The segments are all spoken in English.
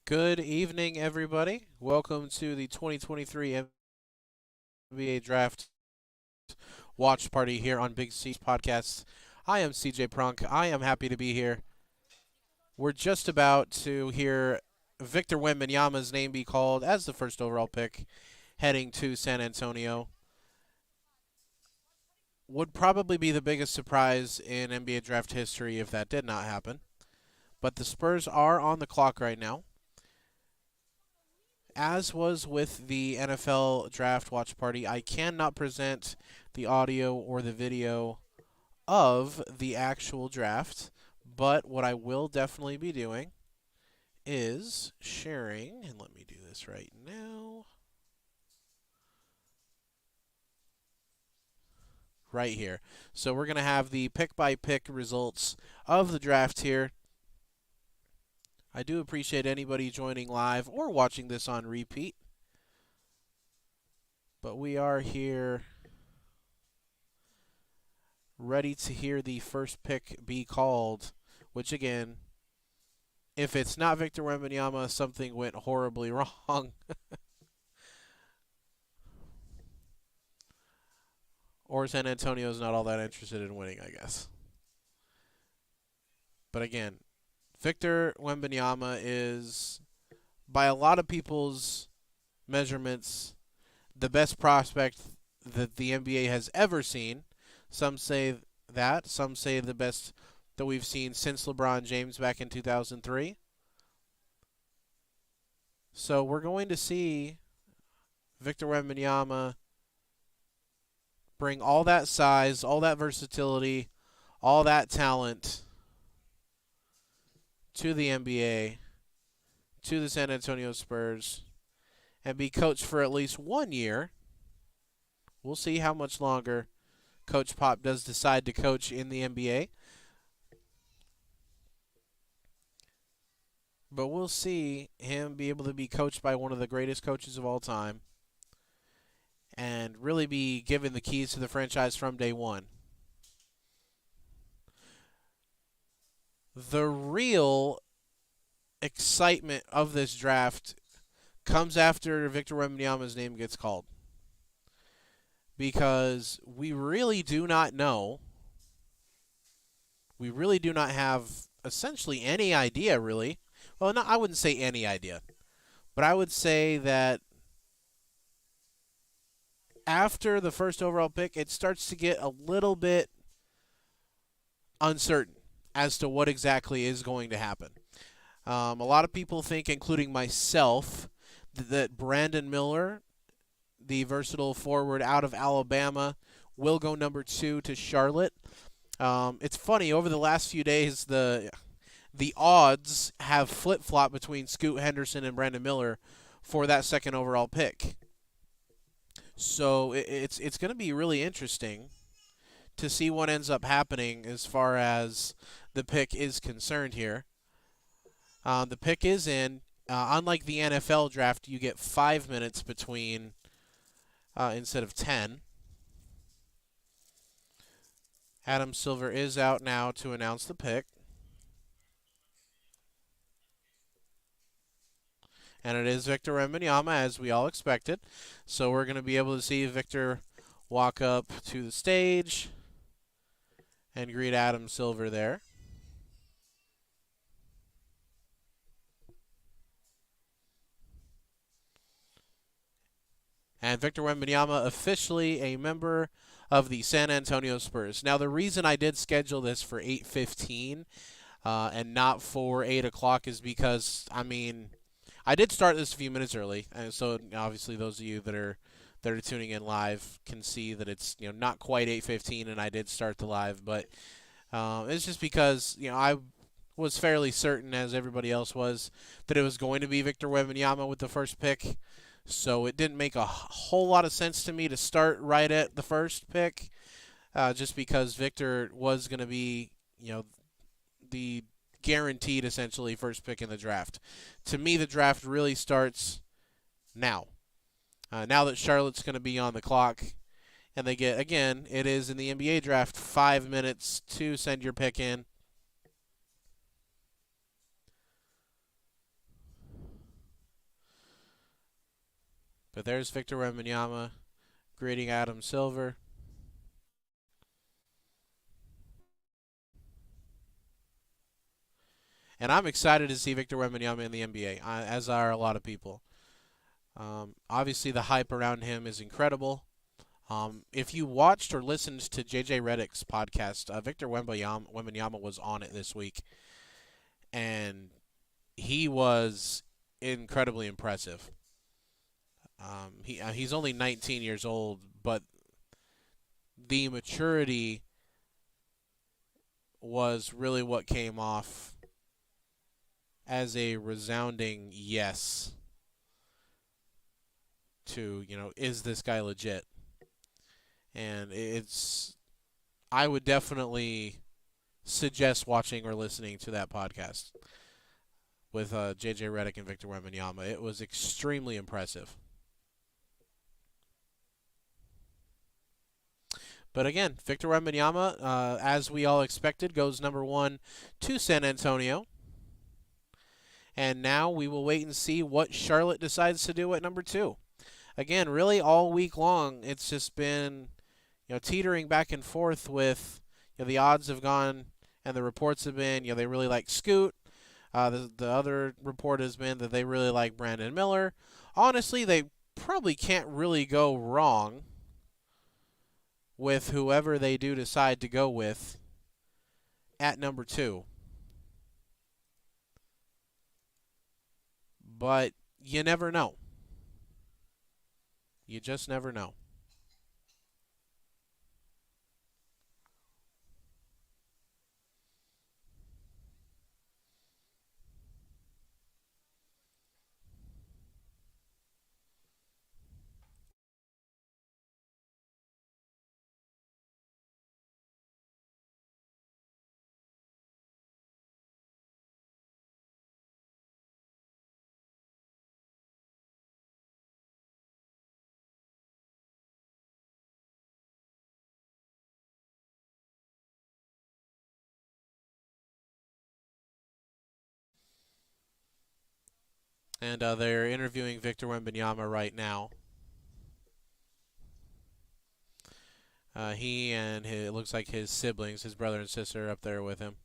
Good evening, everybody. Welcome to the 2023 NBA Draft Watch Party here on Big C's Podcast. I am CJ Prunk. I am happy to be here. We're just about to hear Victor Wembanyama's name be called as the first overall pick heading to San Antonio. Would probably be the biggest surprise in NBA draft history if that did not happen. But the Spurs are on the clock right now. As was with the NFL Draft Watch Party, I cannot present the audio or the video of the actual draft, but what I will definitely be doing is sharing, and let me do this right now, right here. So we're going to have the pick-by-pick results of the draft here. I do appreciate anybody joining live or watching this on repeat, but we are here ready to hear the first pick be called, which again, if it's not Victor Wembanyama, something went horribly wrong. Or San Antonio's not all that interested in winning, I guess. But again, Victor Wembanyama is, by a lot of people's measurements, the best prospect that the NBA has ever seen. Some say that. Some say the best that we've seen since LeBron James back in 2003. So we're going to see Victor Wembanyama bring all that size, all that versatility, all that talent to the NBA, to the San Antonio Spurs, and be coached for at least 1 year. We'll see how much longer Coach Pop does decide to coach in the NBA. But we'll see him be able to be coached by one of the greatest coaches of all time and really be given the keys to the franchise from day one. The real excitement of this draft comes after Victor Wembanyama's name gets called. Because we really do not know. We really do not have essentially any idea, really. Well, no, I wouldn't say any idea. But I would say that after the first overall pick, it starts to get a little bit uncertain as to what exactly is going to happen. A lot of people think, including myself, that Brandon Miller, the versatile forward out of Alabama, will go number 2 to Charlotte. It's funny, over the last few days, the odds have flip-flopped between Scoot Henderson and Brandon Miller for that second overall pick. So it's going to be really interesting to see what ends up happening as far as the pick is concerned here. The pick is in. Unlike the NFL draft, you get 5 minutes between instead of 10. Adam Silver is out now to announce the pick. And it is Victor Wembanyama, as we all expected. So we're going to be able to see Victor walk up to the stage and greet Adam Silver there. And Victor Wembanyama officially a member of the San Antonio Spurs. Now, the reason I did schedule this for 8:15 and not for 8 o'clock is because, I did start this a few minutes early, and so obviously those of you that are tuning in live can see that it's not quite 8:15, and I did start the live, but it's just because I was fairly certain, as everybody else was, that it was going to be Victor Wembanyama with the first pick. So it didn't make a whole lot of sense to me to start right at the first pick, just because Victor was going to be, the guaranteed, essentially, first pick in the draft. To me, the draft really starts now. Now that Charlotte's going to be on the clock, and they get, again, it is in the NBA draft, 5 minutes to send your pick in. But there's Victor Wembanyama greeting Adam Silver. And I'm excited to see Victor Wembanyama in the NBA, as are a lot of people. Obviously, the hype around him is incredible. If you watched or listened to JJ Redick's podcast, Victor Wembanyama was on it this week, and he was incredibly impressive. He's only 19 years old, but the maturity was really what came off as a resounding yes to, is this guy legit? And I would definitely suggest watching or listening to that podcast with JJ Redick and Victor Wembanyama. It was extremely impressive. But again, Victor Wembanyama, as we all expected, goes number 1 to San Antonio. And now we will wait and see what Charlotte decides to do at number 2. Again, really all week long, it's just been teetering back and forth with the odds have gone and the reports have been they really like Scoot. The other report has been that they really like Brandon Miller. Honestly, they probably can't really go wrong with whoever they do decide to go with at number 2. But you never know. You just never know. And they're interviewing Victor Wembanyama right now. He and it looks like his siblings, his brother and sister, are up there with him.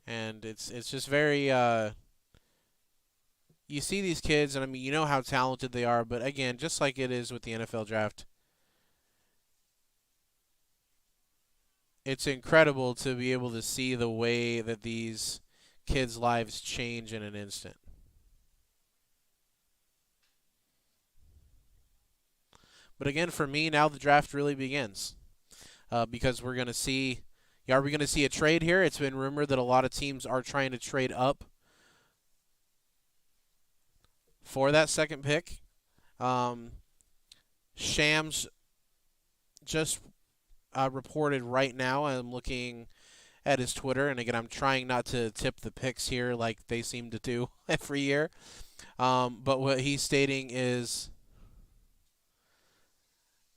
And it's just very. You see these kids, and I mean, you know how talented they are, but again, just like it is with the NFL draft, it's incredible to be able to see the way that these kids' lives change in an instant. But again, for me, now the draft really begins because we're going to see. Yeah, are we going to see a trade here? It's been rumored that a lot of teams are trying to trade up for that second pick. Shams just reported right now. I'm looking at his Twitter, and again, I'm trying not to tip the picks here like they seem to do every year. But what he's stating is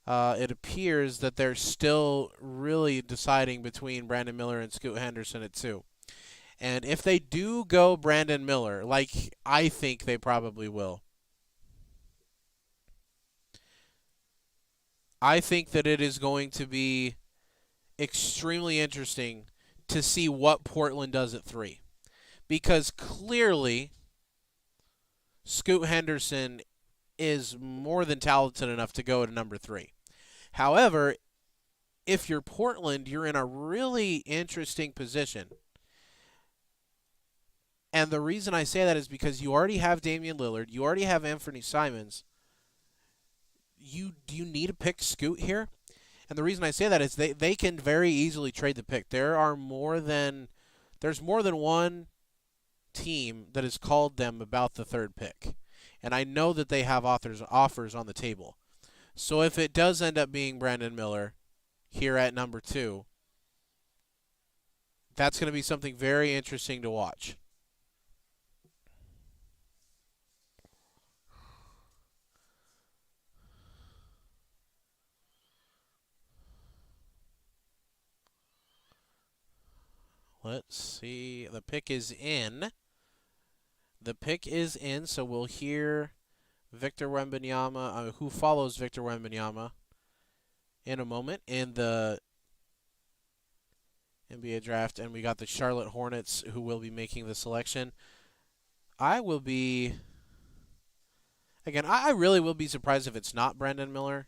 it appears that they're still really deciding between Brandon Miller and Scoot Henderson at 2. And if they do go Brandon Miller, like I think they probably will, I think that it is going to be extremely interesting to see what Portland does at 3. Because clearly, Scoot Henderson is more than talented enough to go to number 3. However, if you're Portland, you're in a really interesting position. And the reason I say that is because you already have Damian Lillard, you already have Anthony Simons. Do you need to pick Scoot here? And the reason I say that is they can very easily trade the pick. There's more than one team that has called them about the 3rd pick. And I know that they have offers on the table. So if it does end up being Brandon Miller here at number 2, that's going to be something very interesting to watch. Let's see. The pick is in. The pick is in, so we'll hear Victor Wembanyama, who follows Victor Wembanyama, in a moment in the NBA draft. And we got the Charlotte Hornets, who will be making the selection. I will be, again, I really will be surprised if it's not Brandon Miller.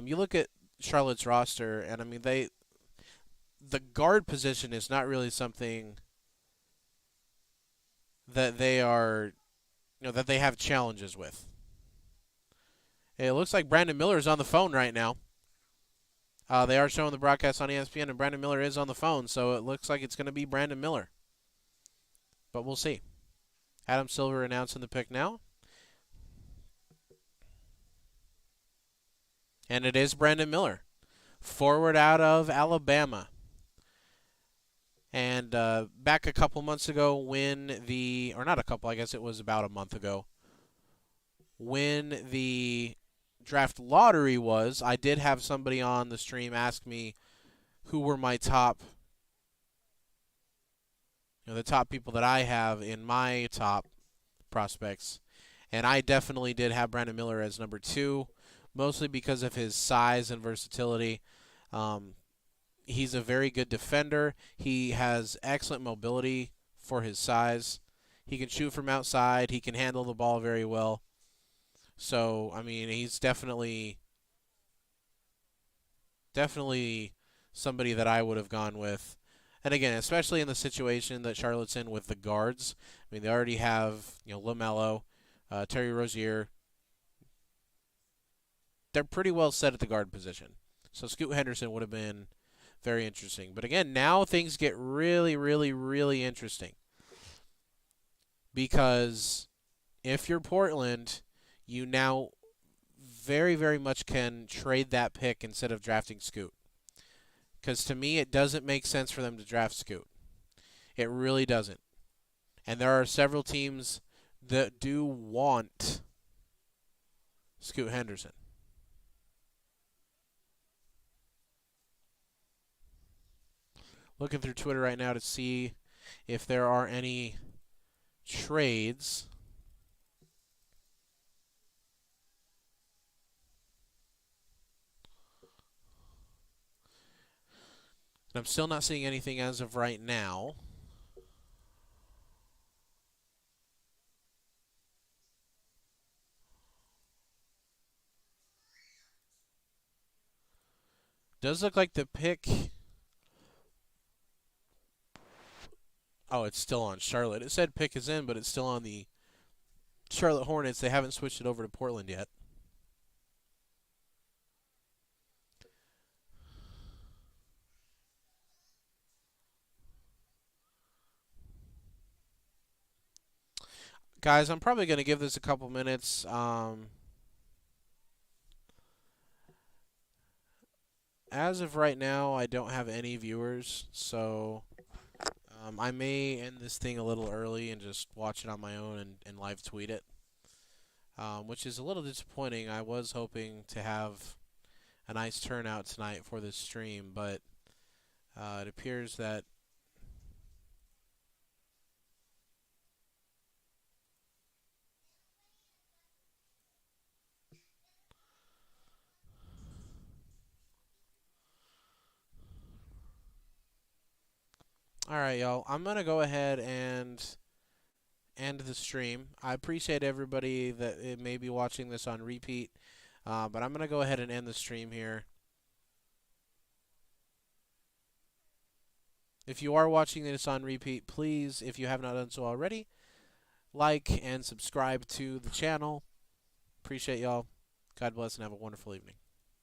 You look at Charlotte's roster, and I mean, the guard position is not really something that they are, that they have challenges with. It looks like Brandon Miller is on the phone right now. They are showing the broadcast on ESPN, and Brandon Miller is on the phone, so it looks like it's going to be Brandon Miller. But we'll see. Adam Silver announcing the pick now. And it is Brandon Miller, forward out of Alabama. And back a couple months ago or not a couple, I guess it was about a month ago, when the draft lottery was, I did have somebody on the stream ask me who were my top, the top people that I have in my top prospects. And I definitely did have Brandon Miller as number 2, mostly because of his size and versatility. He's a very good defender. He has excellent mobility for his size. He can shoot from outside. He can handle the ball very well. So, I mean, he's definitely somebody that I would have gone with. And again, especially in the situation that Charlotte's in with the guards. I mean, they already have, LaMelo, Terry Rozier. They're pretty well set at the guard position. So Scoot Henderson would have been very interesting. But again, now things get really, really, really interesting. Because if you're Portland, you now very, very much can trade that pick instead of drafting Scoot. Because to me, it doesn't make sense for them to draft Scoot. It really doesn't. And there are several teams that do want Scoot Henderson. Looking through Twitter right now to see if there are any trades. And I'm still not seeing anything as of right now. Does look like the pick. Oh, it's still on Charlotte. It said pick is in, but it's still on the Charlotte Hornets. They haven't switched it over to Portland yet. Guys, I'm probably going to give this a couple minutes. As of right now, I don't have any viewers, so I may end this thing a little early and just watch it on my own and live tweet it, which is a little disappointing. I was hoping to have a nice turnout tonight for this stream, but it appears that all right, y'all. I'm going to go ahead and end the stream. I appreciate everybody that may be watching this on repeat, but I'm going to go ahead and end the stream here. If you are watching this on repeat, please, if you have not done so already, like and subscribe to the channel. Appreciate y'all. God bless and have a wonderful evening.